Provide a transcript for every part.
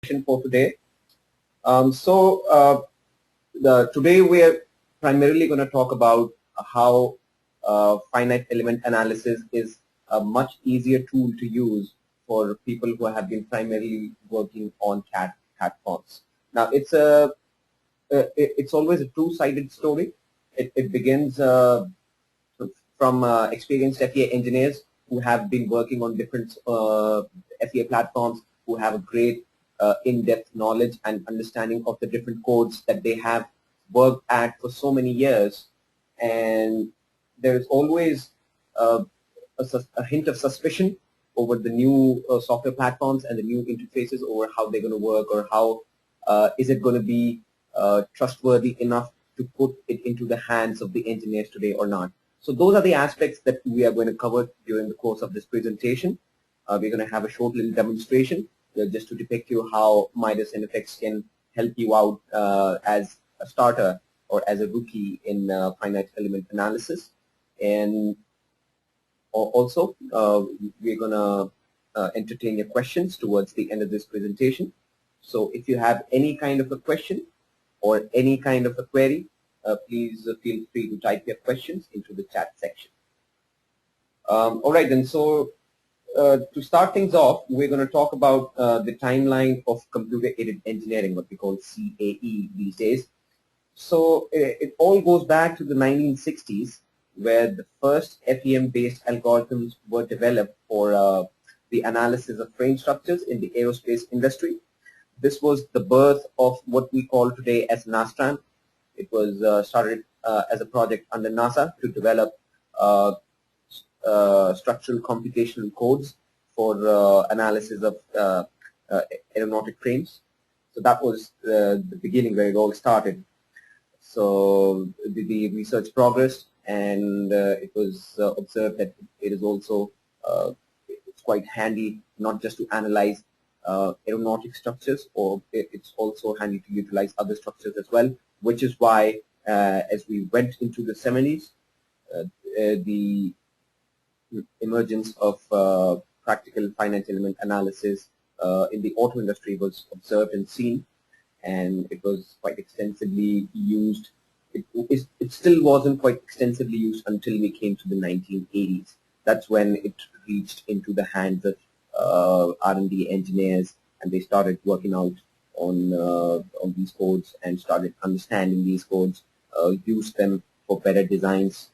for today. Today we are primarily going to talk about how finite element analysis is a much easier tool to use for people who have been primarily working on CAD platforms. Now it's always a two-sided story. It begins from experienced FEA engineers who have been working on different FEA platforms, who have a great in-depth knowledge and understanding of the different codes that they have worked at for so many years. And there is always a hint of suspicion over the new software platforms and the new interfaces, over how they're going to work, or how is it going to be trustworthy enough to put it into the hands of the engineers today or not. So those are the aspects that we are going to cover during the course of this presentation. We're going to have a short little demonstration just to depict you how Midas NFX can help you out as a starter or as a rookie in finite element analysis. And also, we're going to entertain your questions towards the end of this presentation. So if you have any kind of a question or any kind of a query, please feel free to type your questions into the chat section. All right, then. So to start things off, we're going to talk about the timeline of computer-aided engineering, what we call CAE these days. So it all goes back to the 1960s, where the first FEM-based algorithms were developed for the analysis of frame structures in the aerospace industry. This was the birth of what we call today as NASTRAN. It was started as a project under NASA to develop structural computational codes for analysis of aeronautic frames. So that was the beginning where it all started. So the research progressed, and it was observed that it is also it's quite handy not just to analyze aeronautic structures, or it's also handy to utilize other structures as well, which is why as we went into the 70s, the emergence of practical finite element analysis in the auto industry was observed and seen, and it was quite extensively used. It still wasn't quite extensively used until we came to the 1980s. That's when it reached into the hands of R&D engineers, and they started working out on these codes and started understanding these codes, used them for better designs.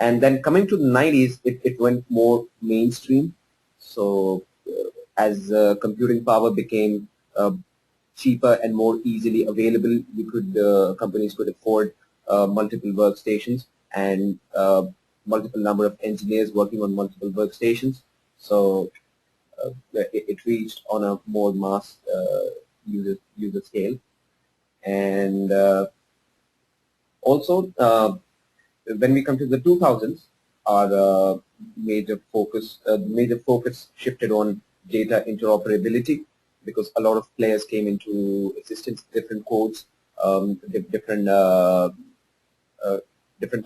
And then coming to the 90s, it went more mainstream. So as computing power became cheaper and more easily available, companies could afford multiple workstations and multiple number of engineers working on multiple workstations. So it reached on a more mass user scale. And also, when we come to the 2000s, our major focus shifted on data interoperability, because a lot of players came into existence, different codes, different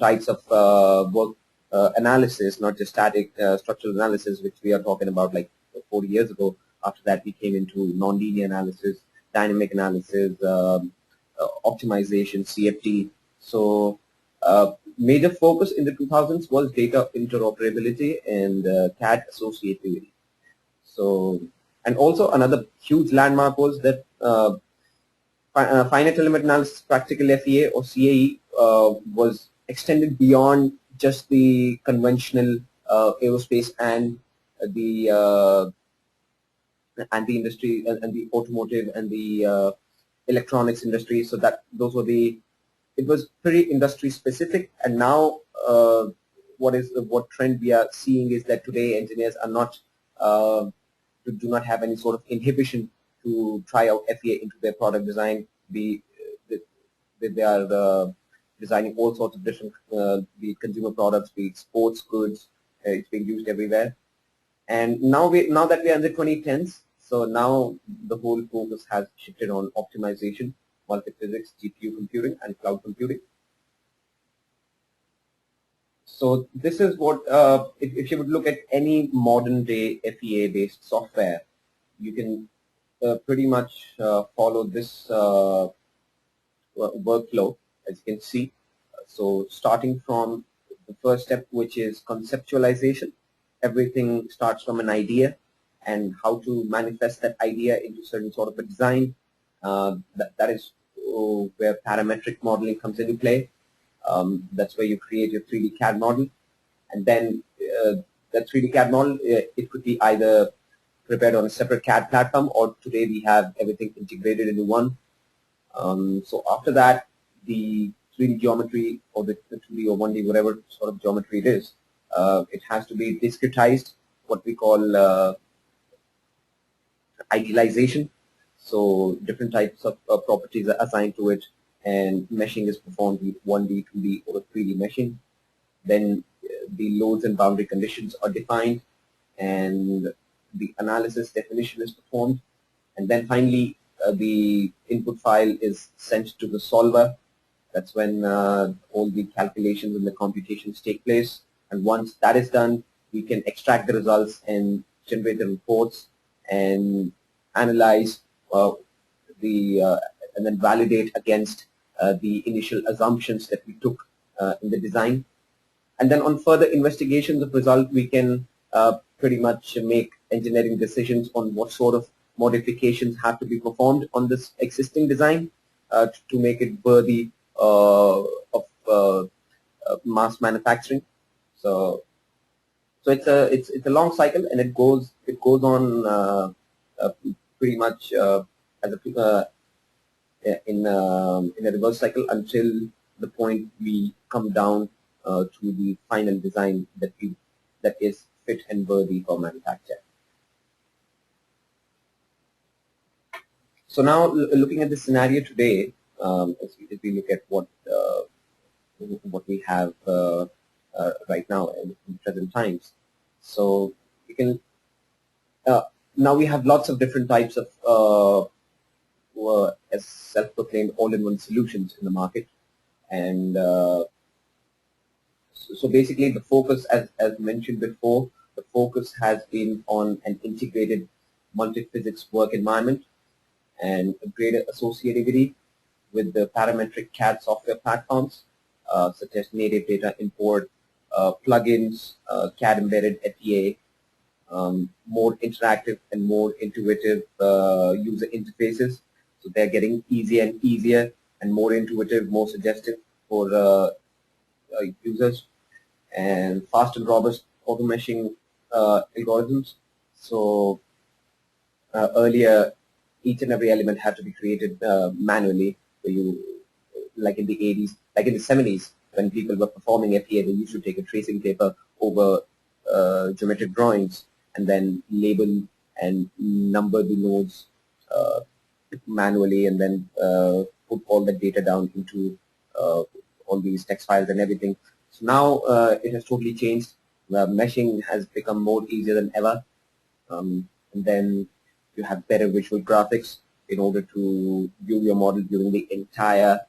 types of work analysis, not just static structural analysis, which we are talking about like 40 years ago. After that, we came into nonlinear analysis, dynamic analysis, optimization, CFD. So major focus in the 2000s was data interoperability and CAD associativity. So, and also another huge landmark was that finite element analysis, practical FEA or CAE, was extended beyond just the conventional aerospace and the industry and the automotive and the electronics industry. So that it was pretty industry specific. And now what trend we are seeing is that today engineers are not do not have any sort of inhibition to try out FEA into their product design. They are designing all sorts of different be it consumer products, be it sports goods. It's being used everywhere. And now that we are in the 2010s, so now the whole focus has shifted on optimization, multiphysics, GPU computing, and cloud computing. So this is what, if you would look at any modern day FEA based software, you can pretty much follow this workflow, as you can see. So starting from the first step, which is conceptualization, everything starts from an idea and how to manifest that idea into certain sort of a design. That is where parametric modeling comes into play. That's where you create your 3D CAD model, and then that 3D CAD model, it could be either prepared on a separate CAD platform, or today we have everything integrated into one. So after that, the 3D geometry, or the 2D or 1D, whatever sort of geometry it is, it has to be discretized, what we call idealization. So different types of properties are assigned to it, and meshing is performed with 1D, 2D, or 3D meshing. Then the loads and boundary conditions are defined, and the analysis definition is performed. And then finally, the input file is sent to the solver. That's when all the calculations and the computations take place. And once that is done, we can extract the results and generate the reports and analyze and then validate against the initial assumptions that we took in the design. And then on further investigations of result, we can pretty much make engineering decisions on what sort of modifications have to be performed on this existing design to make it worthy of mass manufacturing. So it's a long cycle, and it goes on pretty much as a in a reverse cycle until the point we come down to the final design that is fit and worthy for manufacture. So now, looking at the scenario today, as we look at what we have right now in present times, so we can now we have lots of different types of as self-proclaimed all-in-one solutions in the market, and so basically the focus, as mentioned before, the focus has been on an integrated multi-physics work environment and a greater associativity with the parametric CAD software platforms such as native data import, plugins, CAD embedded FEA, more interactive and more intuitive user interfaces. So they're getting easier and easier and more intuitive, more suggestive for users, and fast and robust auto meshing algorithms. So earlier, each and every element had to be created manually. So like in the 80s, like in the 70s, when people were performing FEA, they used to take a tracing paper over geometric drawings and then label and number the nodes manually, and then put all the data down into all these text files and everything. So now it has totally changed. Meshing has become more easier than ever, and then you have better visual graphics in order to view your model during the entire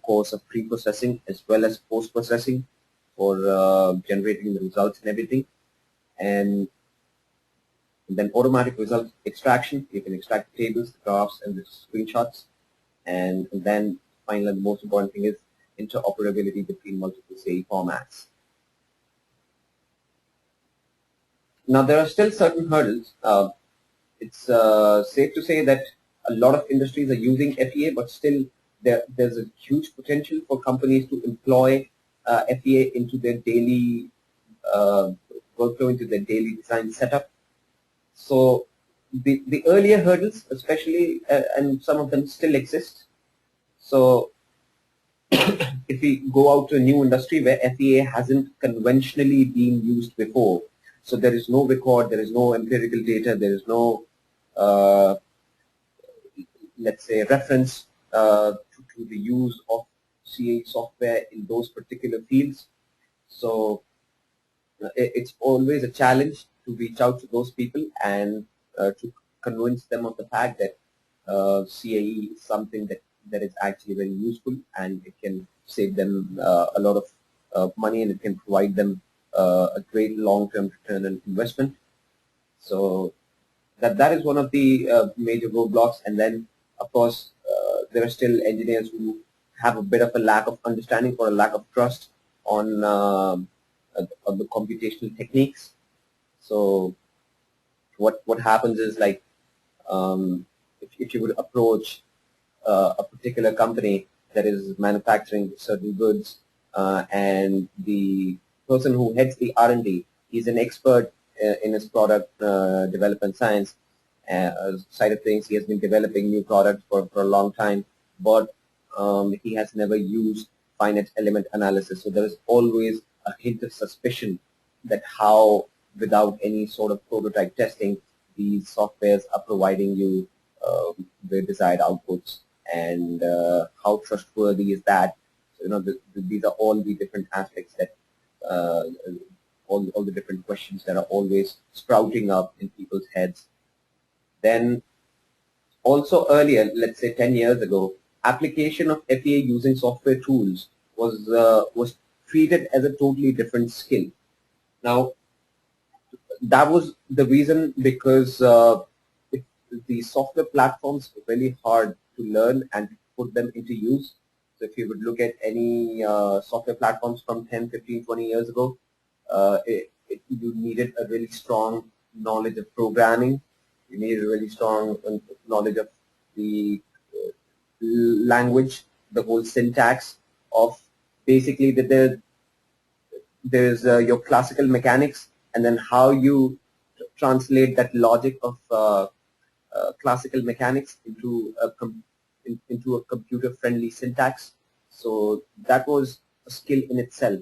course of pre-processing as well as post-processing for generating the results and everything. And then automatic result extraction. You can extract the tables, the graphs, and the screenshots. And then finally, the most important thing is interoperability between multiple CAE formats. Now, there are still certain hurdles. It's safe to say that a lot of industries are using FEA, but still there's a huge potential for companies to employ FEA into their daily workflow, into their daily design setup. So the earlier hurdles, especially, and some of them still exist. So if we go out to a new industry where FEA hasn't conventionally been used before, so there is no record, there is no empirical data, there is no, let's say, reference to the use of CAE software in those particular fields. So it's always a challenge to reach out to those people and to convince them of the fact that CAE is something that is actually very useful, and it can save them a lot of money, and it can provide them a great long-term return on investment. So that is one of the major roadblocks. And then, of course, there are still engineers who have a bit of a lack of understanding or a lack of trust on the computational techniques. So what happens is, like, if you would approach a particular company that is manufacturing certain goods, and the person who heads the R&D, he's an expert in his product development science side of things. He has been developing new products for a long time, but he has never used finite element analysis. So there is always a hint of suspicion that how, without any sort of prototype testing, these softwares are providing you the desired outputs, and how trustworthy is that? So, these are all the different aspects that all the different questions that are always sprouting up in people's heads. Then also earlier, let's say 10 years ago, application of FEA using software tools was treated as a totally different skill. Now, that was the reason because the software platforms were really hard to learn and put them into use. So if you would look at any software platforms from 10, 15, 20 years ago, you needed a really strong knowledge of programming. You needed a really strong knowledge of the language, the whole syntax of basically there's your classical mechanics, and then how you translate that logic of classical mechanics into a computer-friendly syntax. So that was a skill in itself.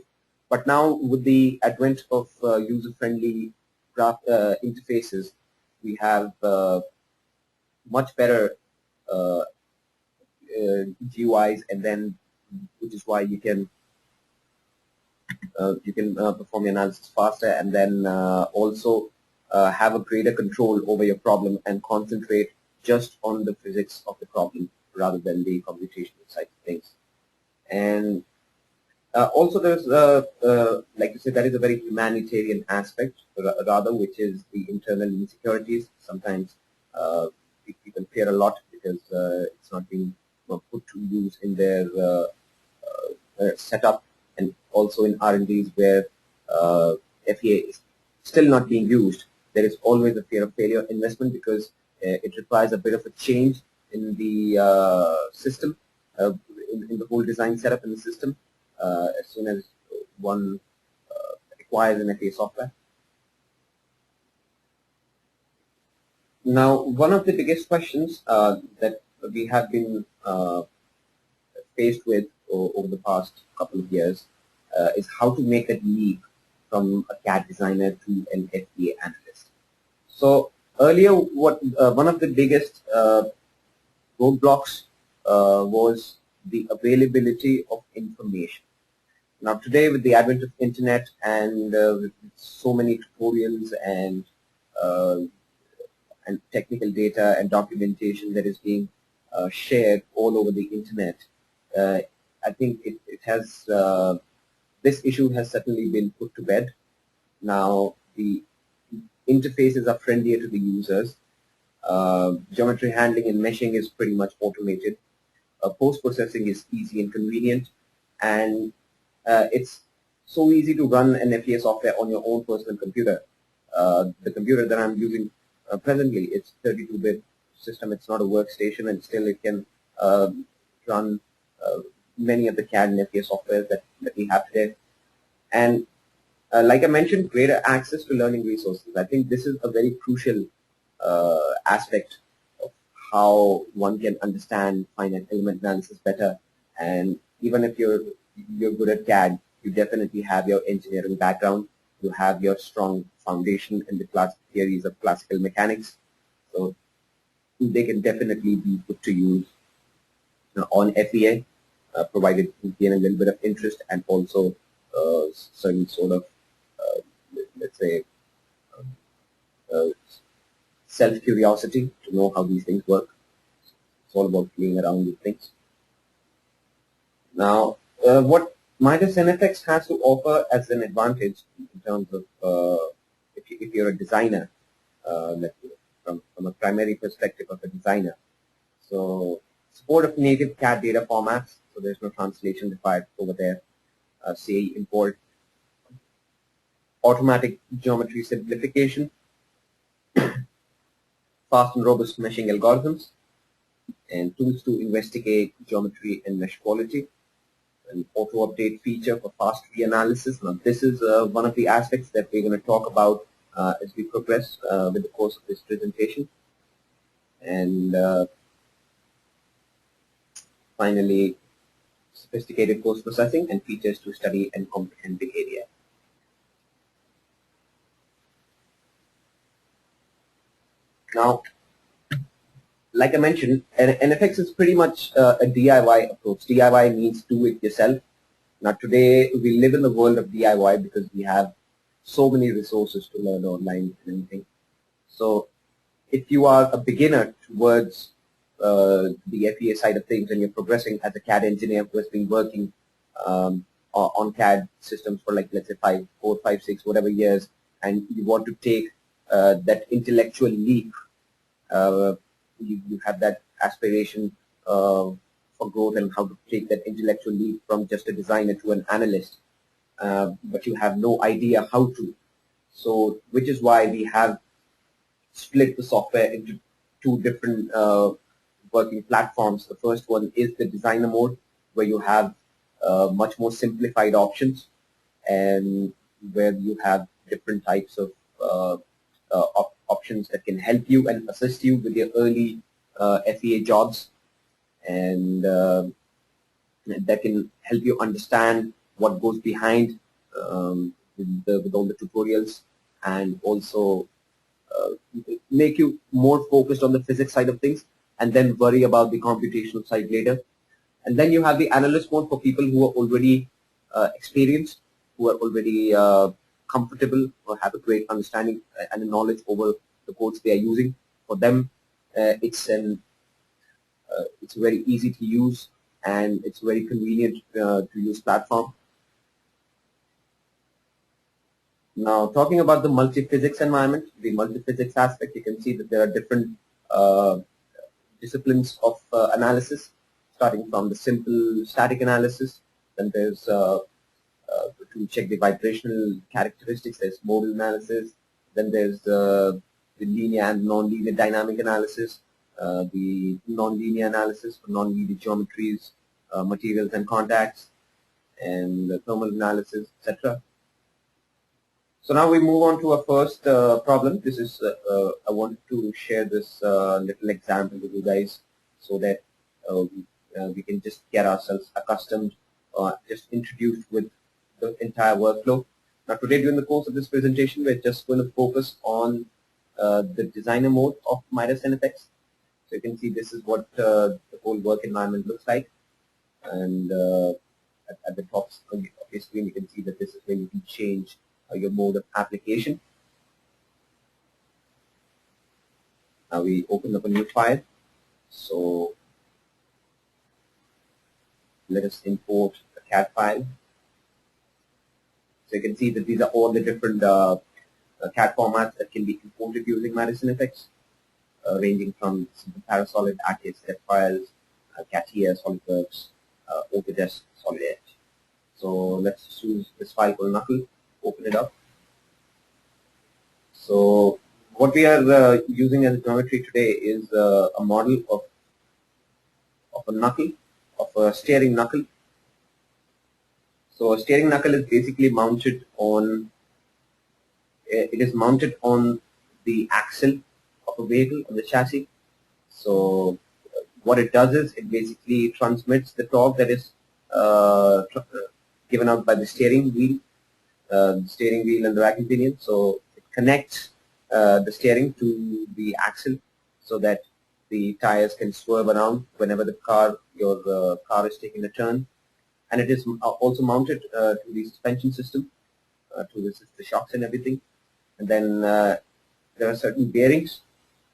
But now, with the advent of user-friendly graph interfaces, we have much better GUIs, and then which is why you can perform your analysis faster, and then also have a greater control over your problem and concentrate just on the physics of the problem rather than the computational side of things. And also there's, like you said, that is a very humanitarian aspect rather, which is the internal insecurities. Sometimes people fear a lot because it's not being put to use in their setup, and also in R&Ds where FEA is still not being used. There is always a fear of failure investment because it requires a bit of a change in the system, in the whole design setup in the system, as soon as one acquires an FEA software. Now, one of the biggest questions that we have been faced with over the past couple of years is how to make that leap from a CAD designer to an FEA analyst. So earlier, one of the biggest roadblocks was the availability of information. Now today, with the advent of internet and with so many tutorials and technical data and documentation that is being shared all over the internet, I think it has this issue has certainly been put to bed. Now the interfaces are friendlier to the users. Geometry handling and meshing is pretty much automated. Post-processing is easy and convenient, and it's so easy to run an FEA software on your own personal computer. The computer that I'm using presently, it's 32-bit system. It's not a workstation, and still it can run many of the CAD and FEA software that we have today. And like I mentioned, greater access to learning resources. I think this is a very crucial aspect of how one can understand finite element analysis better. And even if you're good at CAD, you definitely have your engineering background. You have your strong foundation in the theories of classical mechanics. So they can definitely be put to use on FEA, provided you gain a little bit of interest and also certain sort of, let's say, self-curiosity to know how these things work. It's all about playing around with things. Now, what Midas NFX has to offer as an advantage in terms of if you're a designer, from a primary perspective of a designer. So support of native CAD data formats, so there's no translation required over there. CAE import, automatic geometry simplification, fast and robust meshing algorithms, and tools to investigate geometry and mesh quality, an auto-update feature for fast reanalysis. Now, this is one of the aspects that we're going to talk about as we progress with the course of this presentation. And finally, sophisticated course processing and features to study and comprehend the area. Now, like I mentioned, NFX is pretty much a DIY approach. DIY means do it yourself. Now today we live in the world of DIY because we have so many resources to learn online and everything. So if you are a beginner towards the FEA side of things and you're progressing as a CAD engineer who has been working on CAD systems for, like, let's say 4, 5, 6, whatever years, and you want to take that intellectual leap, you have that aspiration for growth and how to take that intellectual leap from just a designer to an analyst, but you have no idea how to. So, which is why we have split the software into two different working platforms. The first one is the designer mode, where you have much more simplified options and where you have different types of options that can help you and assist you with your early FEA jobs, and that can help you understand what goes behind with all the tutorials, and also make you more focused on the physics side of things, and then worry about the computational side later. And then you have the analyst mode for people who are already experienced, who are already comfortable or have a great understanding and knowledge over the codes they are using. For them, it's a very easy to use and it's very convenient to use platform. Now, talking about the multiphysics environment, the multiphysics aspect, you can see that there are different disciplines of analysis, starting from the simple static analysis. Then there's to check the vibrational characteristics, there's modal analysis. Then there's the linear and non-linear dynamic analysis, the non-linear analysis for non-linear geometries, materials and contacts, and the thermal analysis, etc. So now we move on to our first problem. This is I want to share this little example with you guys so that we can just get ourselves accustomed, just introduced with the entire workflow. Now today, during the course of this presentation, we're just going to focus on the designer mode of Midas NFX. So you can see this is what the whole work environment looks like, and at the top of your screen, you can see that this is where you can change your mode of application. Now we open up a new file. So let us import a CAD file. So you can see that these are all the different CAD formats that can be imported using Midas NFX, ranging from simple Parasolid, ArcGIS, step files, CATIA, SolidWorks, Autodesk, Solid Edge. So let's choose this file called Knuckle. Open it up. So what we are using as geometry today is a model of a knuckle, of a steering knuckle. So a steering knuckle is basically mounted on, it is mounted on the axle of a vehicle, on the chassis. So what it does is it basically transmits the torque that is given out by the steering wheel and the racking pinion. So it connects the steering to the axle so that the tires can swerve around whenever your car is taking a turn. And it is also mounted to the suspension system to resist the shocks and everything. And then there are certain bearings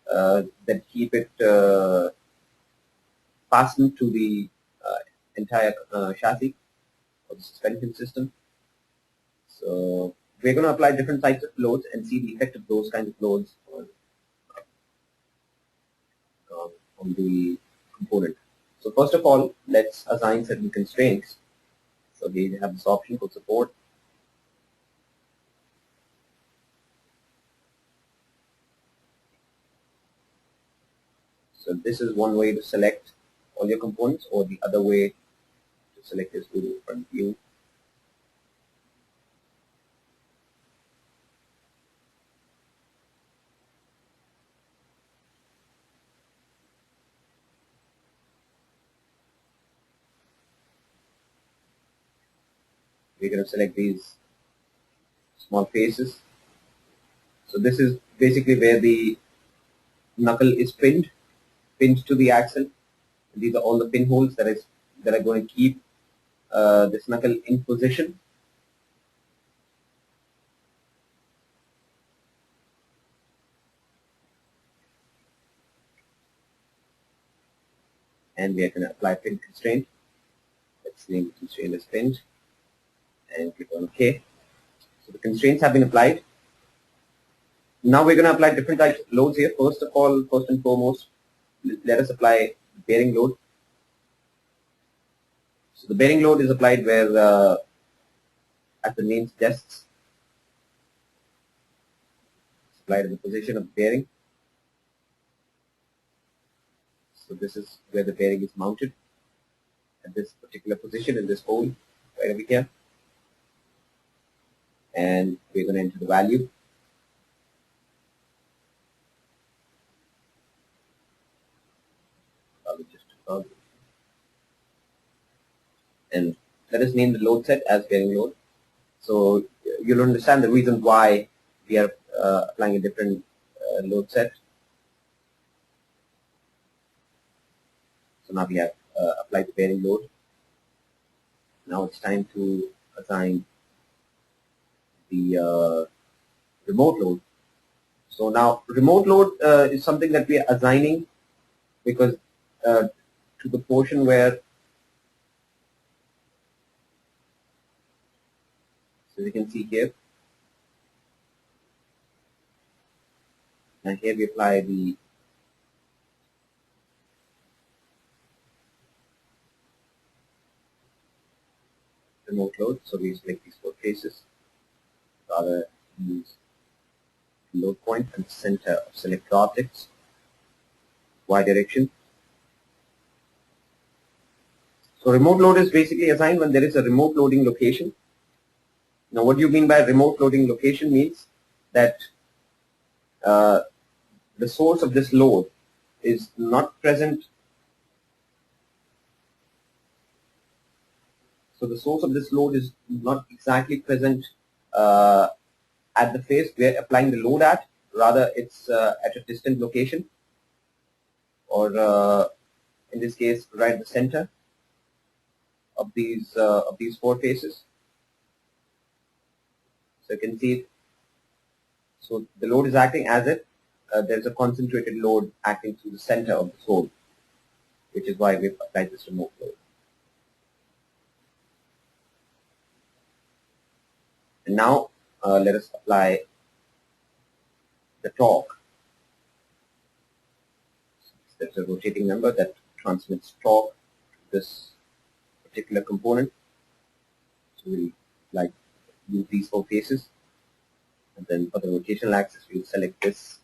that keep it fastened to the entire chassis or the suspension system. So we're going to apply different types of loads and see the effect of those kinds of loads on the component. So first of all, let's assign certain constraints. So here you have this option for support. So this is one way to select all your components, or the other way to select is to do front view. We're going to select these small faces. So this is basically where the knuckle is pinned to the axle. These are all the pinholes that are going to keep this knuckle in position. And we are going to apply pin constraint. Let's name the constraint as pinned and click on OK. So the constraints have been applied. Now we're going to apply different types of loads here. First and foremost, let us apply bearing load. So the bearing load is applied where, as the name suggests, it's applied in the position of the bearing. So this is where the bearing is mounted at this particular position in this hole right over here. And we're going to enter the value. And let us name the load set as bearing load. So you'll understand the reason why we are applying a different load set. So now we have applied the bearing load. Now it's time to assign the remote load. So now remote load is something that we are assigning because to the portion where, so you can see here, and here we apply the remote load. So we select these four faces, rather use load point and center of select objects, Y direction. So remote load is basically assigned when there is a remote loading location. Now what do you mean by remote loading location means that the source of this load is not present. So the source of this load is not exactly present at the face we are applying the load at. Rather, it's at a distant location, or in this case, right at the center of these four faces. So you can see it. So the load is acting as if there's a concentrated load acting through the center of the hole, which is why we've applied this remote load. And now let us apply the torque. There's a rotating number that transmits torque to this particular component. So we'll like use these four faces, and then for the rotational axis we'll select this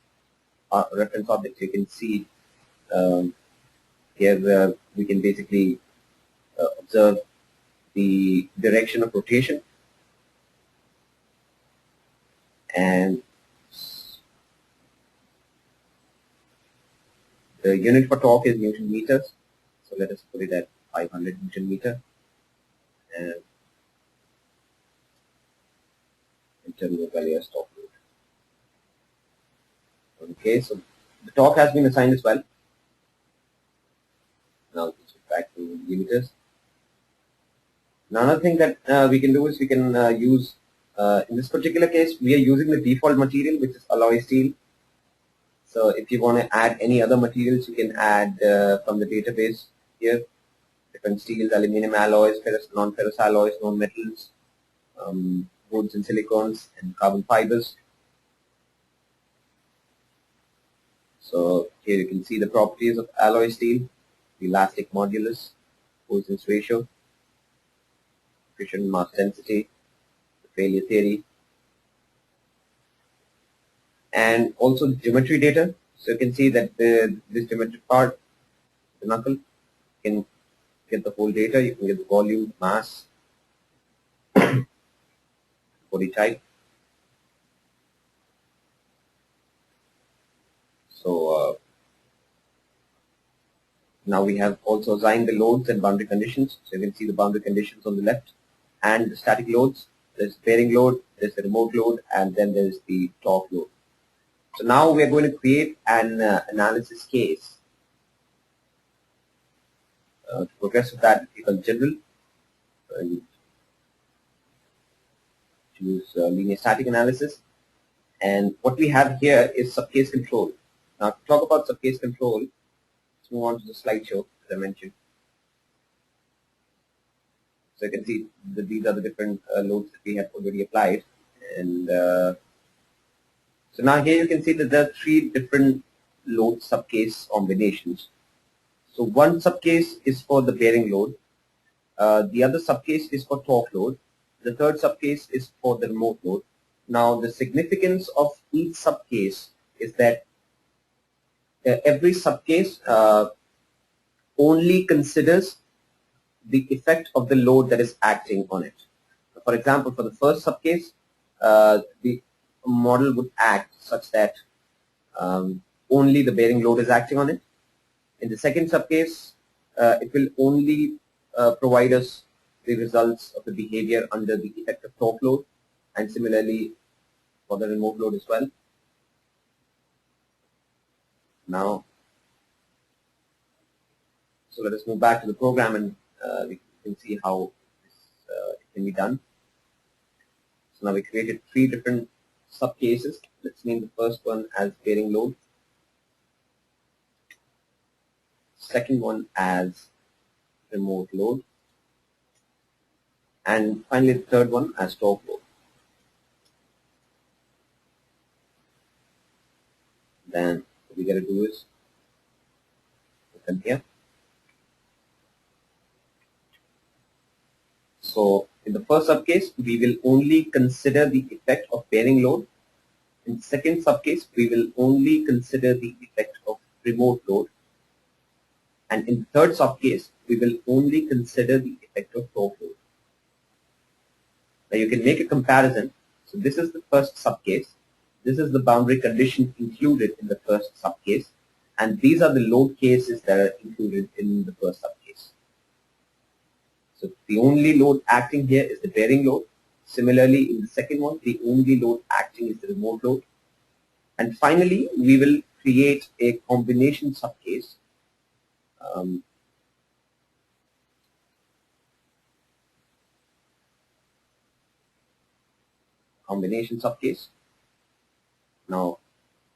reference object. You can see here where we can basically observe the direction of rotation, and the unit for torque is Newton meters. So let us put it at 500 Newton meter, and enter the value as torque load. Okay, so the torque has been assigned as well. Now let's switch back to meters. Now another thing that we can do is we can use, in this particular case, we are using the default material, which is alloy steel. So if you want to add any other materials, you can add from the database here. Different steels, aluminum alloys, ferrous, non-ferrous alloys, non-metals, woods and silicons, and carbon fibers. So here you can see the properties of alloy steel, the elastic modulus, resistance ratio, friction mass density, the failure theory, and also the geometry data. So you can see that this geometry part, the knuckle, you can get the whole data. You can get the volume, mass, body type. So now we have also assigned the loads and boundary conditions. So you can see the boundary conditions on the left and the static loads. There's bearing load, there's the remote load, and then there's the torque load. So now we are going to create an analysis case. To progress with that, click on General, and choose Linear Static Analysis. And what we have here is subcase control. Now to talk about subcase control, let's move on to the slideshow, as I mentioned. So you can see that these are the different loads that we have already applied. And so now here you can see that there are three different load subcase combinations. So one subcase is for the bearing load. The other subcase is for torque load. The third subcase is for the remote load. Now the significance of each subcase is that every subcase only considers the effect of the load that is acting on it. For example, for the first subcase, the model would act such that only the bearing load is acting on it. In the second subcase, it will only provide us the results of the behavior under the effect of torque load, and similarly for the remote load as well. Now, so let us move back to the program, and we can see how this it can be done. So now we created three different subcases. Let's name the first one as bearing load, second one as remote load, and finally the third one as torque load. Then what we got to do is open here. So in the first subcase, we will only consider the effect of bearing load. In the second subcase, we will only consider the effect of remote load. And in the third subcase, we will only consider the effect of torque load. Now you can make a comparison. So this is the first subcase. This is the boundary condition included in the first subcase. And these are the load cases that are included in the first subcase. So the only load acting here is the bearing load. Similarly, in the second one, the only load acting is the remote load. And finally, we will create a combination subcase. Combination subcase. Now,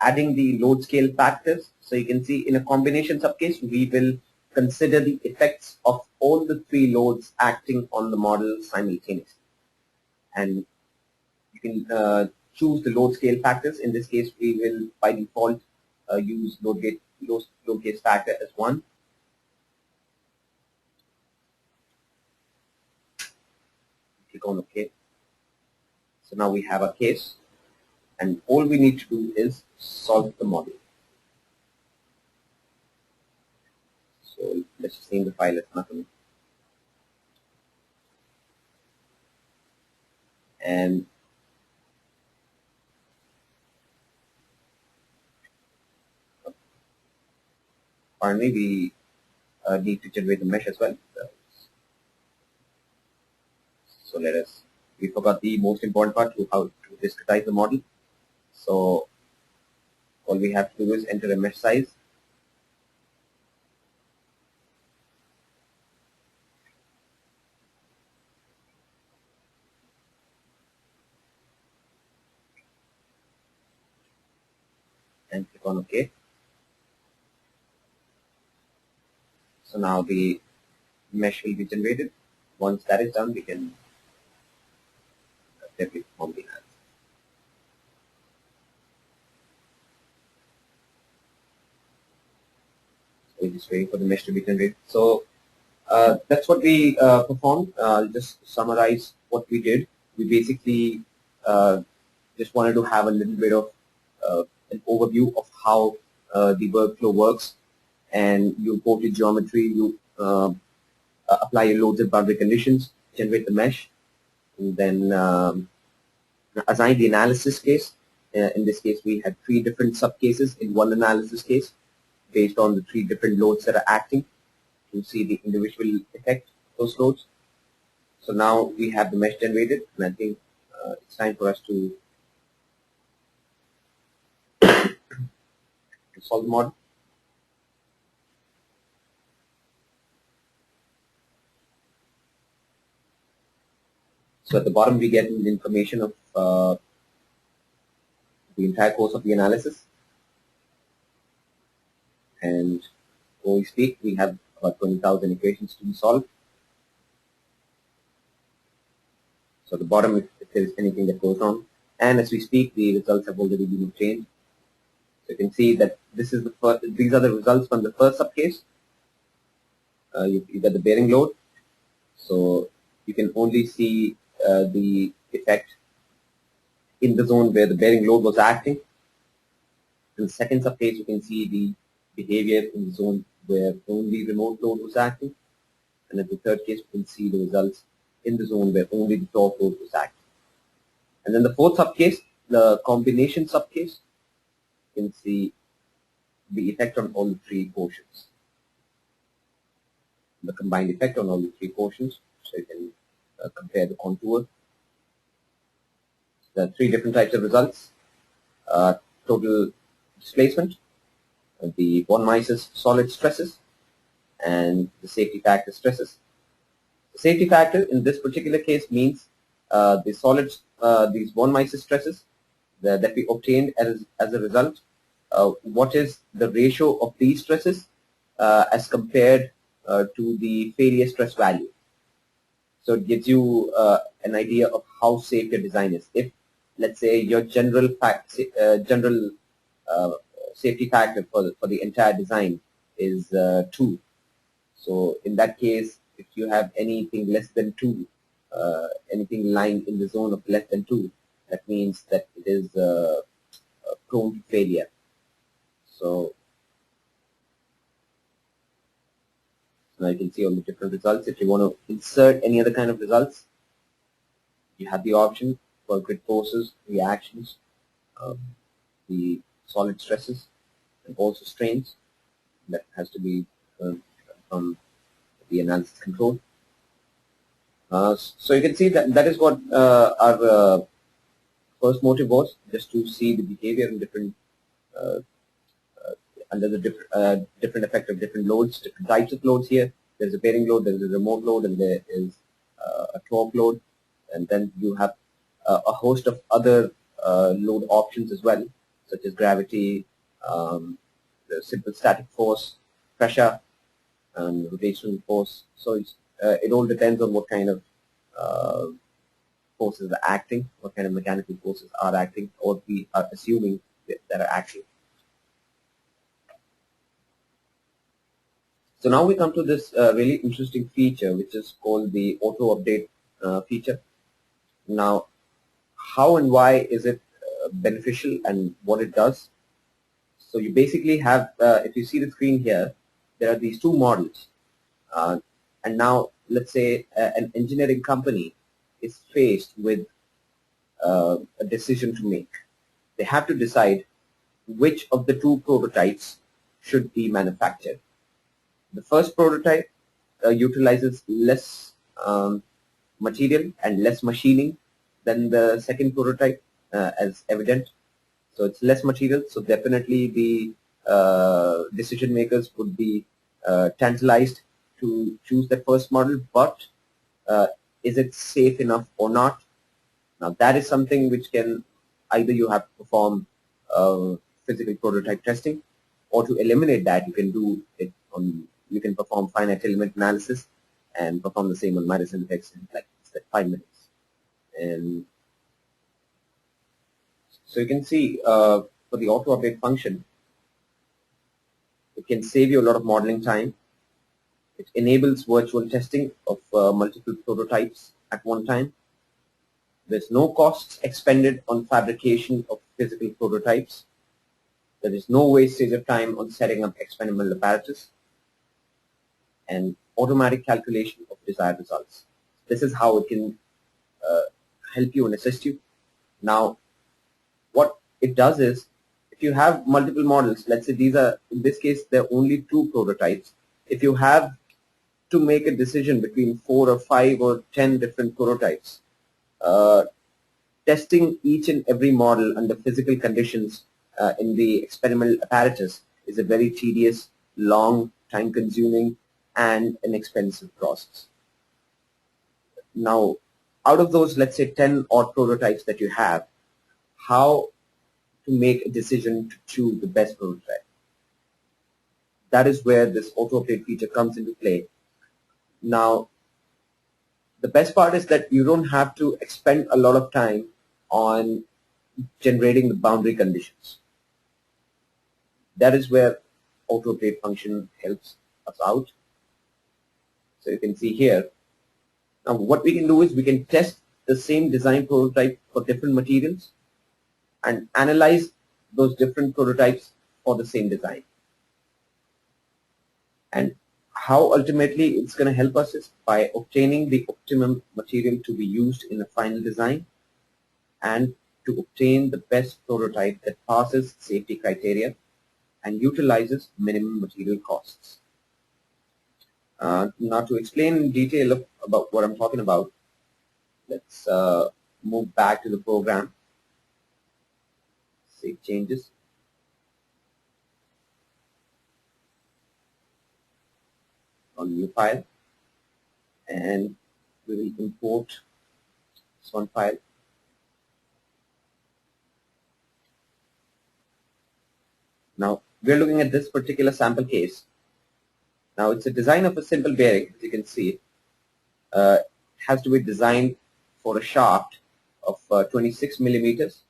adding the load scale factors. So you can see in a combination subcase, we will consider the effects of all the three loads acting on the model simultaneously. And you can choose the load scale factors. In this case, we will by default use load case factor as 1. Click on OK. So now we have a case, and all we need to do is solve the model. So let's just name the file as Knuckle. And finally, we need to generate the mesh as well. So we forgot the most important part, how to discretize the model. So all we have to do is enter a mesh size. And click on OK. So now the mesh will be generated. Once that is done, we can definitely perform the analysis. We're just waiting for the mesh to be generated. So that's what we performed. I'll just summarize what we did. We basically just wanted to have a little bit of an overview of how the workflow works. And you import your geometry, you apply your loads and boundary conditions, generate the mesh, and then assign the analysis case. In this case, we had 3 different subcases in one analysis case based on the 3 different loads that are acting to see the individual effect of those loads. So now we have the mesh generated, and I think it's time for us to solve the model. So at the bottom, we get the information of the entire course of the analysis. And when we speak, we have about 20,000 equations to be solved. So at the bottom, if there is anything that goes wrong. And as we speak, the results have already been obtained. So you can see that this is the first, these are the results from the first subcase. You get the bearing load. So you can only see the effect in the zone where the bearing load was acting. In the second subcase, you can see the behavior in the zone where only remote load was acting. And in the third case, you can see the results in the zone where only the torque load was acting. And then the fourth subcase, the combination subcase, you can see the effect on all the 3 portions. The combined effect on all the 3 portions. So you can compare the contour. There are 3 different types of results. Total displacement, the von Mises solid stresses, and the safety factor stresses. The safety factor in this particular case means the solids, these von Mises stresses that we obtained as a result. What is the ratio of these stresses as compared to the failure stress value? So it gives you an idea of how safe your design is. If, let's say, your general safety factor for the entire design is 2. So in that case, if you have anything less than 2, anything lying in the zone of less than 2, that means that it is prone to failure. So now you can see all the different results. If you want to insert any other kind of results, you have the option for grid forces, reactions, the solid stresses, and also strains. That has to be from the analysis control. So you can see that is what our first motive was, just to see the behavior in different under the different effect of different loads, different types of loads here. There's a bearing load, there's a remote load, and there is a torque load. And then you have a host of other load options as well, such as gravity, the simple static force, pressure, and rotational force. So it all depends on what kind of forces are acting, what kind of mechanical forces are acting, or we are assuming that are acting. So now we come to this really interesting feature, which is called the auto-update feature. Now, how and why is it beneficial and what it does? So you basically have, if you see the screen here, there are these 2 models. And now, let's say an engineering company is faced with a decision to make. They have to decide which of the 2 prototypes should be manufactured. The first prototype utilizes less material and less machining than the second prototype, as evident. So it's less material, so definitely the decision makers would be tantalized to choose the first model, but is it safe enough or not? Now that is something which can either you have to perform physical prototype testing, or to eliminate that you can do it on, you can perform finite element analysis and perform the same on Midas NFX in like 5 minutes. And so you can see for the auto update function, It can save you a lot of modeling time. It enables virtual testing of multiple prototypes at one time. There's no costs expended on fabrication of physical prototypes. There is no wastage of time on setting up experimental apparatus, and automatic calculation of desired results. This is how it can help you and assist you. Now, what it does is, if you have multiple models, let's say these are, in this case, there are only 2 prototypes. If you have to make a decision between 4 or 5 or 10 different prototypes, testing each and every model under physical conditions in the experimental apparatus is a very tedious, long, time-consuming, and an expensive process. Now, out of those, let's say 10 odd prototypes that you have, how to make a decision to choose the best prototype? That is where this auto-update feature comes into play. Now, the best part is that you don't have to expend a lot of time on generating the boundary conditions. That is where auto-update function helps us out. So you can see here. Now what we can do is we can test the same design prototype for different materials and analyze those different prototypes for the same design. And how ultimately it's going to help us is by obtaining the optimum material to be used in a final design and to obtain the best prototype that passes safety criteria and utilizes minimum material costs. Now to explain in detail about what I'm talking about, let's move back to the program, save changes. On new file, and we will import this one file. Now we're looking at this particular sample case. Now it's a design of a simple bearing, as you can see. It has to be designed for a shaft of 26 millimeters.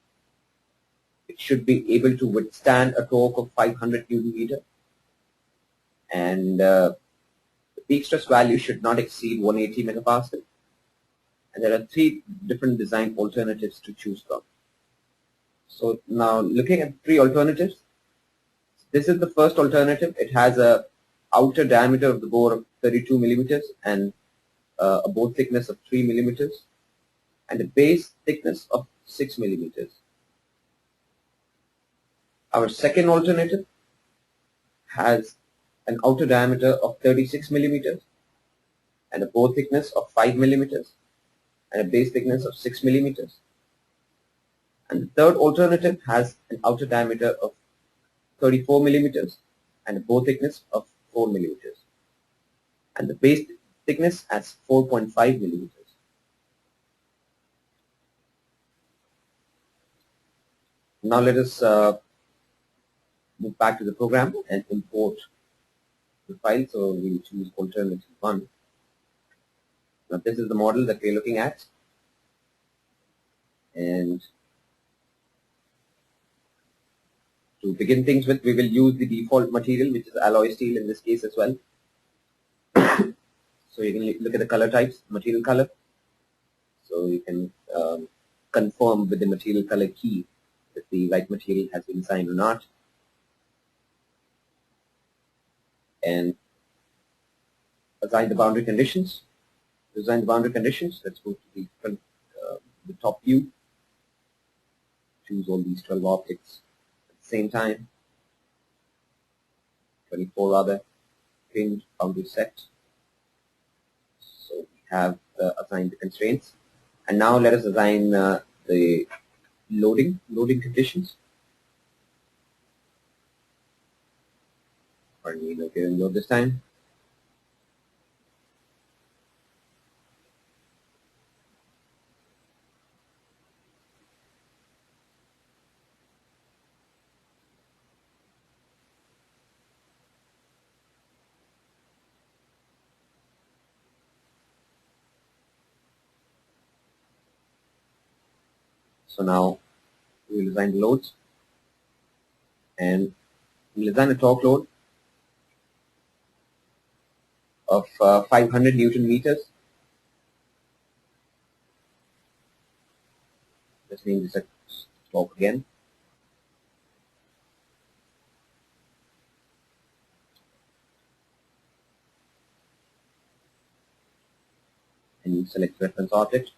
It should be able to withstand a torque of 500 Newton meter, and the peak stress value should not exceed 180 megapascal. And there are 3 different design alternatives to choose from. So now looking at 3 alternatives, this is the first alternative. It has a outer diameter of the bore of 32 millimeters and a bore thickness of 3 millimeters and a base thickness of 6 millimeters. Our second alternative has an outer diameter of 36 millimeters and a bore thickness of 5 millimeters and a base thickness of 6 millimeters. And the third alternative has an outer diameter of 34 millimeters and a bore thickness of 4 millimeters. And the base thickness as 4.5 millimeters. Now let us move back to the program and import the file. So we'll choose alternative 1. Now this is the model that we're looking at, and to begin things with, we will use the default material, which is alloy steel in this case as well. So you can look at the color types, material color. So you can confirm with the material color key if the right material has been assigned or not. And assign the boundary conditions. Design the boundary conditions. Let's go to the top view. Choose all these 12 objects at the same time. 24 rather. Change boundary set. So we have assigned the constraints. And now let us assign the loading conditions. Pardon me, no getting load this time. So now we will assign the loads, and we will assign a torque load of 500 Newton meters. This means it's a stop again. And you select reference object.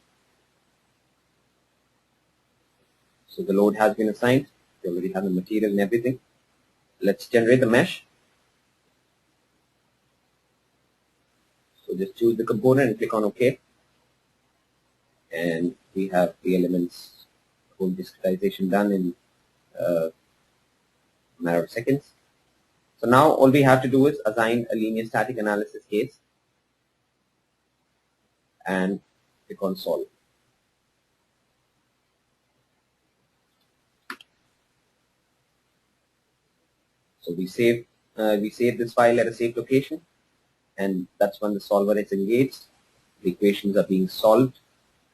So the load has been assigned. We already have the material and everything. Let's generate the mesh. So just choose the component and click on OK. And we have the elements, whole discretization done in a matter of seconds. So now all we have to do is assign a linear static analysis case and click on solve. So we save this file at a safe location, and that's when the solver is engaged. The equations are being solved,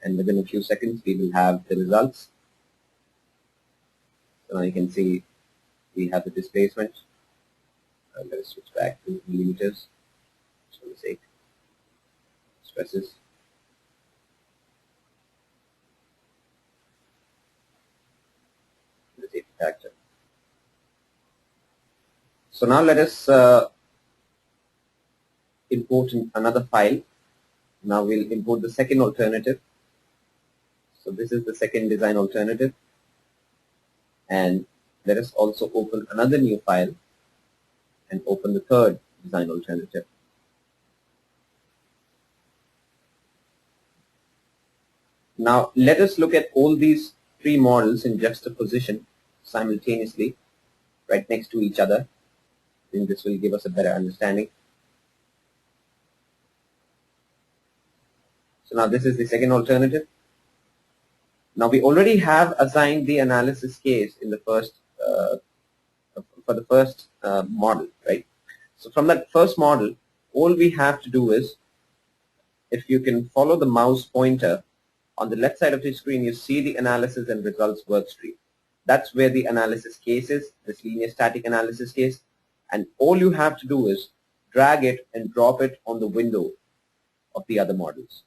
and within a few seconds we will have the results. So now you can see we have the displacement. Let us switch back to millimeters for the sake. Stresses. The safety factor. So now let us import another file. Now we'll import the second alternative. So this is the second design alternative. And let us also open another new file and open the third design alternative. Now let us look at all these three models in juxtaposition simultaneously right next to each other. I think this will give us a better understanding. So now this is the second alternative. Now we already have assigned the analysis case in the first for the first model, right? So from that first model, all we have to do is, if you can follow the mouse pointer on the left side of the screen, you see the analysis and results work stream. That's where the analysis case is, this linear static analysis case, and all you have to do is drag it and drop it on the window of the other models.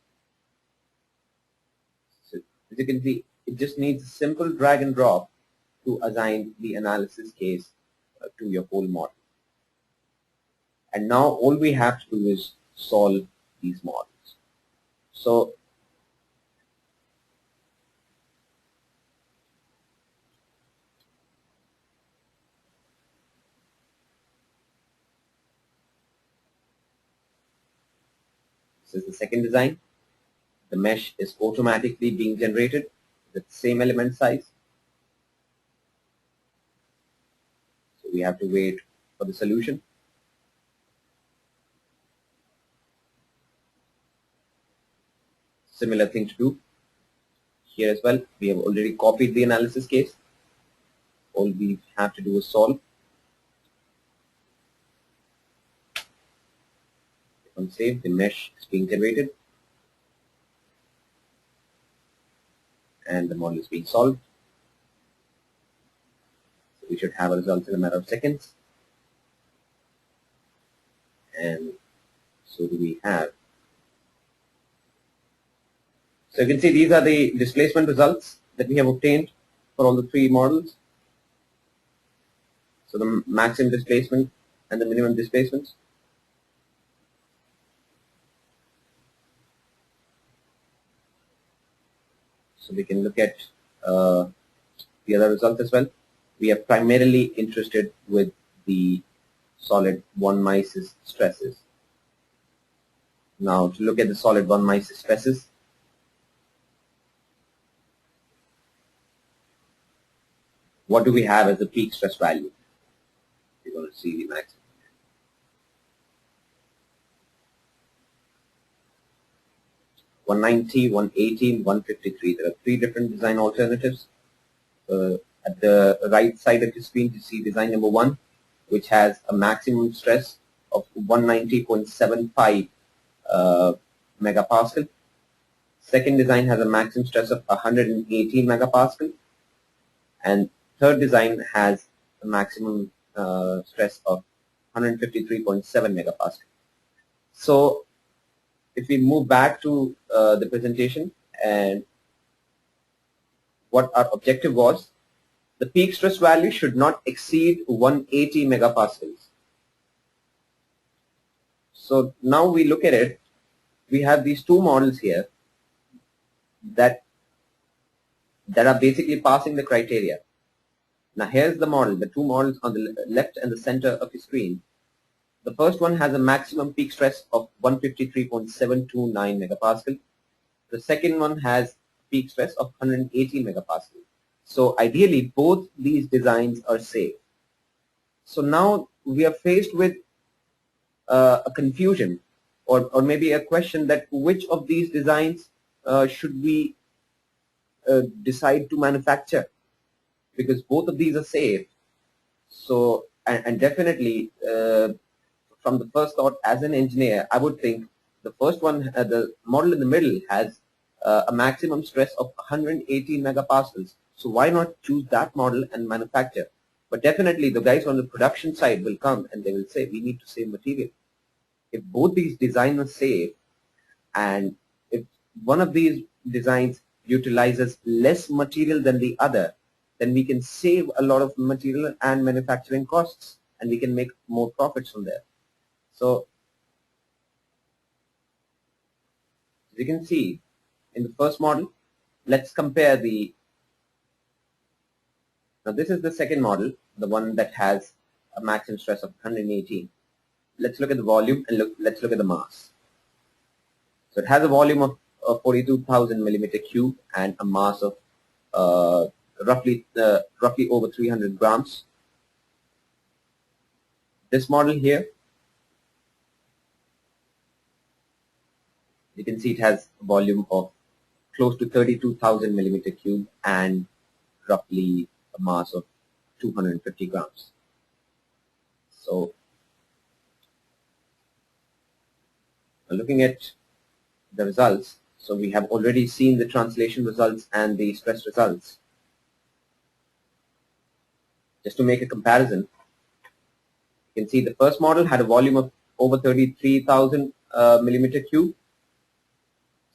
So as you can see, it just needs a simple drag and drop to assign the analysis case to your whole model. And now all we have to do is solve these models. So this is the second design. The mesh is automatically being generated with the same element size. So we have to wait for the solution. Similar thing to do here as well. We have already copied the analysis case. All we have to do is solve. Click on save. The mesh is being generated and the model is being solved. So we should have a result in a matter of seconds. And so do we have. So you can see these are the displacement results that we have obtained for all the three models. So the maximum displacement and the minimum displacements. So we can look at the other results as well. We are primarily interested with the solid von Mises stresses. Now to look at the solid von Mises stresses, what do we have as the peak stress value? We're going to see the maximum. (190, 180, 153). There are three different design alternatives. At the right side of the screen, you see design number 1, which has a maximum stress of 190.75 megapascal. Second design has a maximum stress of 118 megapascal, and third design has a maximum stress of 153.7 megapascal. So if we move back to the presentation, and what our objective was, the peak stress value should not exceed 180 megapascals. So now we look at it, we have these two models here that are basically passing the criteria. Now here's the model, the two models on the left and the center of the screen. The first one has a maximum peak stress of 153.729 megapascal. The second one has peak stress of 180 megapascal. So ideally, both these designs are safe. So now we are faced with a confusion, or maybe a question that which of these designs should we decide to manufacture, because both of these are safe. So and definitely from the first thought as an engineer, I would think the first one, the model in the middle, has a maximum stress of 180 megapascals. So why not choose that model and manufacture? But definitely the guys on the production side will come and they will say, we need to save material. If both these designs are safe, and if one of these designs utilizes less material than the other, then we can save a lot of material and manufacturing costs, and we can make more profits from there. So as you can see in the first model, let's compare the, now this is the second model, the one that has a maximum stress of 118. Let's look at the volume and let's look at the mass. So it has a volume of 42,000 millimeter cube and a mass of roughly over 300 grams. This model here, you can see it has a volume of close to 32,000 millimeter cube and roughly a mass of 250 grams. So looking at the results, so we have already seen the translation results and the stress results. Just to make a comparison, you can see the first model had a volume of over 33,000 millimeter cube.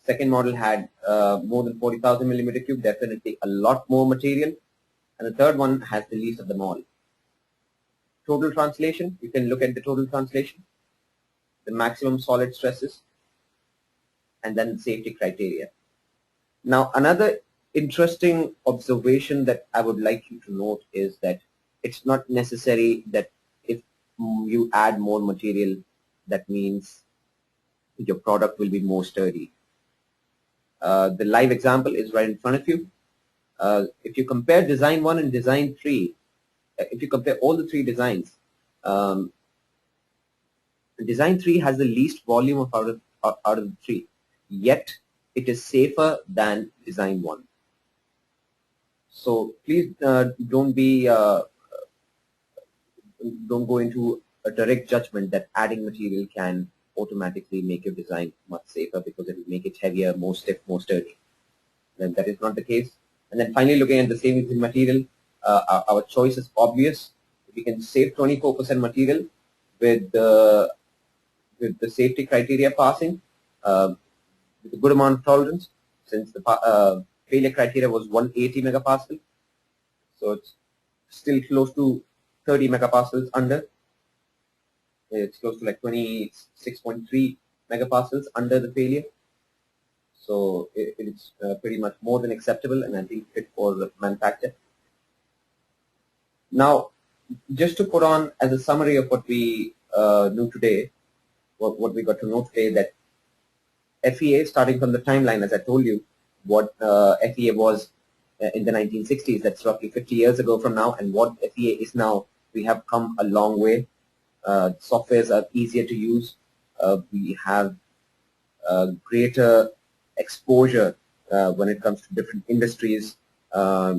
Second model had more than 40,000 millimeter cube, definitely a lot more material. And the third one has the least of them all. Total translation, you can look at the total translation, the maximum solid stresses, and then the safety criteria. Now, another interesting observation that I would like you to note is that it's not necessary that if you add more material, that means your product will be more sturdy. The live example is right in front of you. If you compare design 1 and design 3, if you compare all the three designs, design 3 has the least volume of out of the three, yet it is safer than design 1. So please don't go into a direct judgment that adding material can automatically make your design much safer because it will make it heavier, more stiff, more sturdy. Then that is not the case. And then finally, looking at the savings in material, our choice is obvious. We can save 24% material with the safety criteria passing, with a good amount of tolerance, since the failure criteria was 180 megapascal. So it's still close to 30 megapascals under. It's close to like 26.3 megapascals under the failure. So it's pretty much more than acceptable, and I think fit for the manufacture. Now, just to put on as a summary of what we knew today, what we got to know today, that FEA, starting from the timeline, as I told you, what FEA was in the 1960s, that's roughly 50 years ago from now, and what FEA is now, we have come a long way. Softwares are easier to use. We have greater exposure when it comes to different industries. A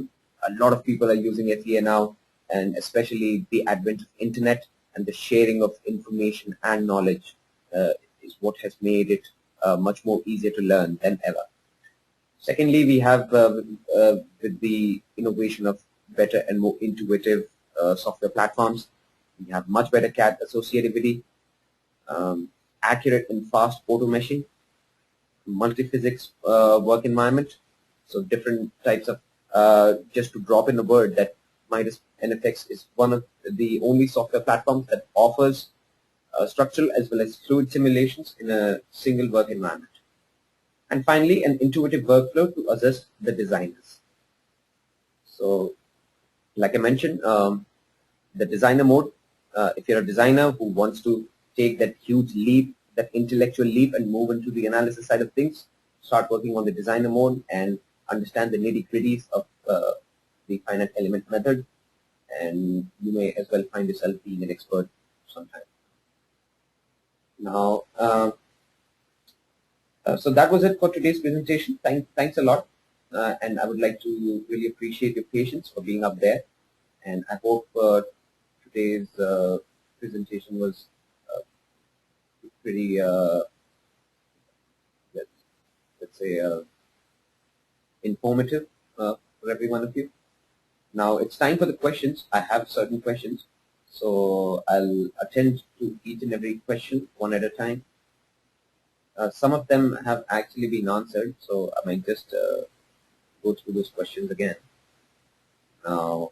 lot of people are using FEA now, and especially the advent of internet and the sharing of information and knowledge is what has made it much more easier to learn than ever. Secondly, we have with the innovation of better and more intuitive software platforms, we have much better CAD associativity, accurate and fast auto meshing, multiphysics work environment. So different types of, just to drop in a word, that Midas NFX is one of the only software platforms that offers structural as well as fluid simulations in a single work environment. And finally, an intuitive workflow to assist the designers. So, like I mentioned, the designer mode, if you're a designer who wants to take that huge leap, that intellectual leap, and move into the analysis side of things, start working on the designer mode and understand the nitty-gritties of the finite element method, and you may as well find yourself being an expert sometime. Now, so that was it for today's presentation. Thanks a lot, and I would like to really appreciate your patience for being up there, and I hope today's presentation was pretty, let's say, informative for every one of you. Now it's time for the questions. I have certain questions, so I'll attend to each and every question one at a time. Some of them have actually been answered, so I might just go through those questions again. Now,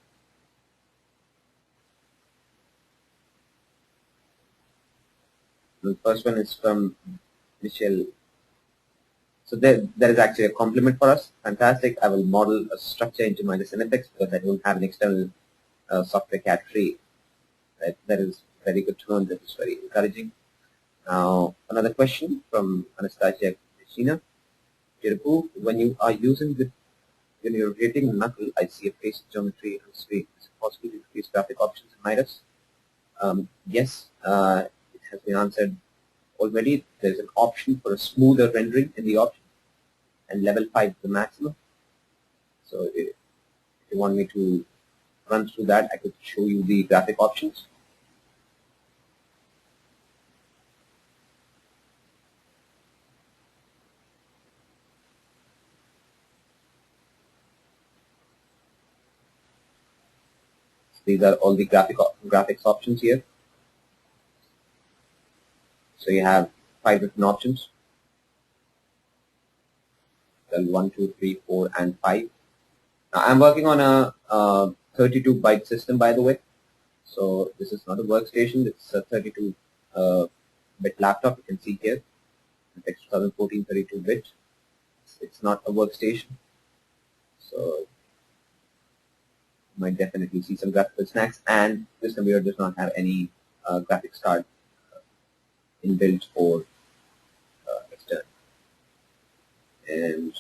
the first one is from Michelle. So there is actually a compliment for us. Fantastic. I will model a structure into Midas NFX because I don't have an external software CAD tree. That is very good to know. That is very encouraging. Now, another question from Anastasia Christina. When you are using the, when you're creating Knuckle, I see a face geometry on screen. Is it possible to increase graphic options in Midas? Yes, it has been answered already. There's an option for a smoother rendering in the option, and level 5 is the maximum. So if you want me to run through that, I could show you the graphic options. These are all the graphics options here. So you have 5 different options. Well, 1, 2, 3, 4, and 5. Now I'm working on a 32-byte system, by the way. So this is not a workstation. It's a 32-bit laptop. You can see here. NFX 2014 32-bit. It's not a workstation. So you might definitely see some graphical snacks, and this computer does not have any graphics card inbuilt or external. And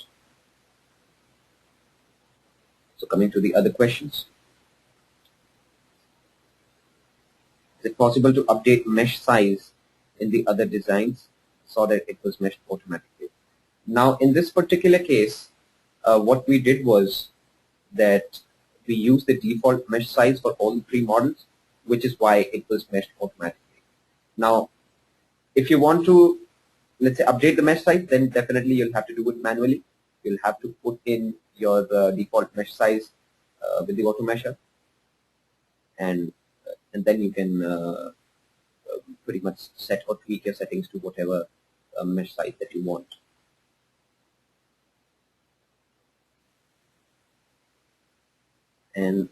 so coming to the other questions, is it possible to update mesh size in the other designs so that it was meshed automatically? Now in this particular case, what we did was that we used the default mesh size for all 3 models, which is why it was meshed automatically. Now, if you want to, let's say, update the mesh size, then definitely you'll have to do it manually. You'll have to put in your default mesh size with the auto mesher, and then you can pretty much set or tweak your settings to whatever mesh size that you want. And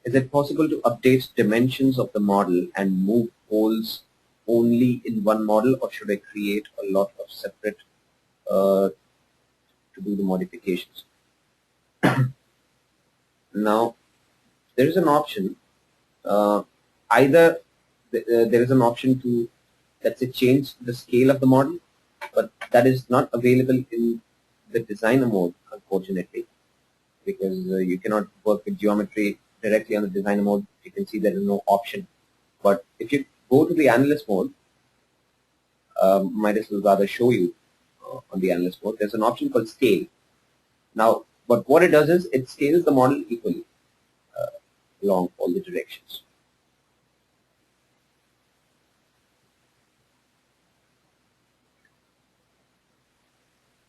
is it possible to update dimensions of the model and move holes only in one model, or should I create a lot of separate to do the modifications? Now, there is an option. Either there is an option to, let's say, change the scale of the model, but that is not available in the designer mode, unfortunately, because you cannot work with geometry directly on the designer mode. You can see there is no option. But if you go to the analyst mode, Midas will rather show you on the analyst mode, there's an option called scale. Now, but what it does is it scales the model equally along all the directions.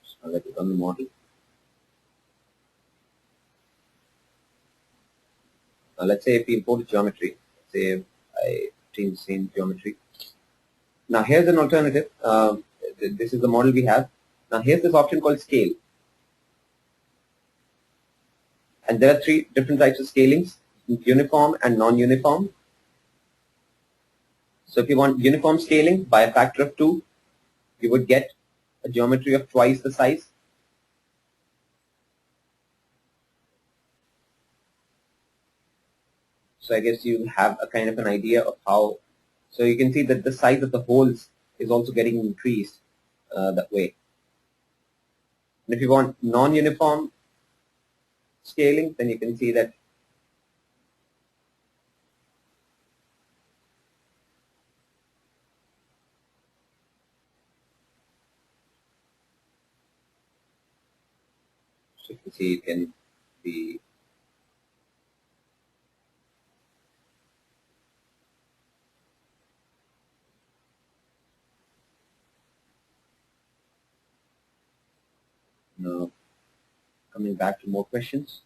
So let me run the model. Now let's say if we import geometry, say I obtain the same geometry. Now here's an alternative. This is the model we have. Now here's this option called scale. And there are three different types of scalings: uniform and non-uniform. So if you want uniform scaling by a factor of 2, you would get a geometry of twice the size. So I guess you have a kind of an idea of how. So you can see that the size of the holes is also getting increased that way. And if you want non-uniform scaling, then you can see that so you can see it can be coming back to more questions.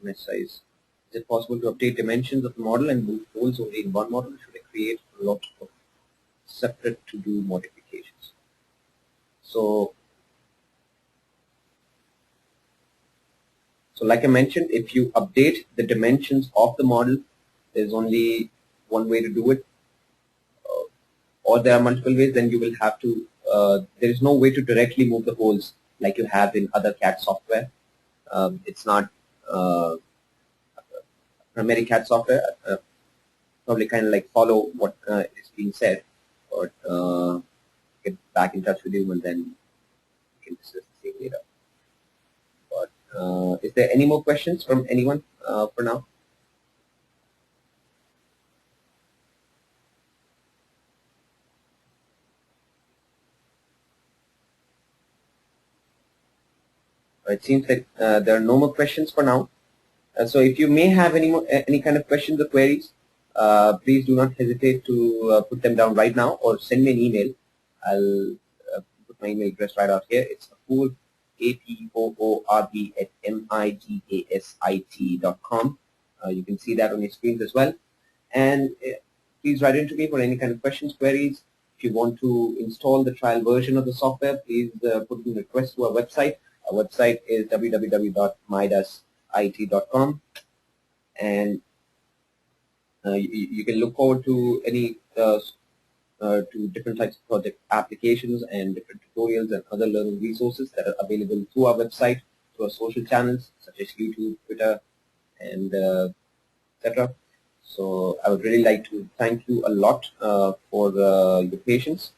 Mesh size. Is it possible to update dimensions of the model and move holes only in one model? Should I create a lot of separate to do modifications? So like I mentioned, if you update the dimensions of the model, there's only one way to do it, or there are multiple ways. Then you will have to. There is no way to directly move the holes like you have in other CAD software. It's not primary CAD software. Probably kind of like follow what is being said, but get back in touch with you and then we can discuss the same later. But is there any more questions from anyone for now? It seems that there are no more questions for now. So if you may have any kind of questions or queries, please do not hesitate to put them down right now or send me an email. I'll put my email address right out here. It's Apoorv, APOORV @midasit.com. You can see that on your screens as well. And please write in to me for any kind of questions, queries. If you want to install the trial version of the software, please put in a request to our website. Our website is www.midasit.com, and you can look forward to any to different types of project applications and different tutorials and other learning resources that are available through our website, through our social channels such as YouTube, Twitter, and etc. So I would really like to thank you a lot for your patience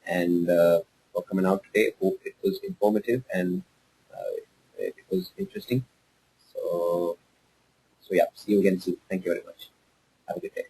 and for coming out today. Hope it was informative and it was interesting. So yeah, see you again soon. Thank you very much. Have a good day.